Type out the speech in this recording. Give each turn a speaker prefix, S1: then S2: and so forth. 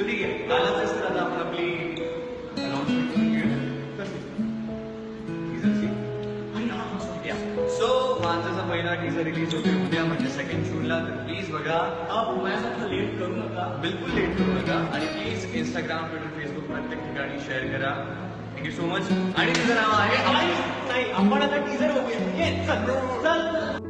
S1: ठीक आहे, कालच तर आता आपण आपली अनाउन्समेंट करून घेऊया. सो माझा पहिला टीजर रिलीज होते उद्या म्हणजे सेकंड जूनला, तर प्लीज बघा.
S2: माझ्यासारखं लेट करू नका.
S1: बिलकुल लेट करू नका आणि प्लीज इंस्टाग्राम, ट्विटर, फेसबुक प्रत्येक ठिकाणी शेअर करा. Thank you so much. आणि तुझं नाव आहे
S2: नाही, आपण आता टीजर बघूया. चल.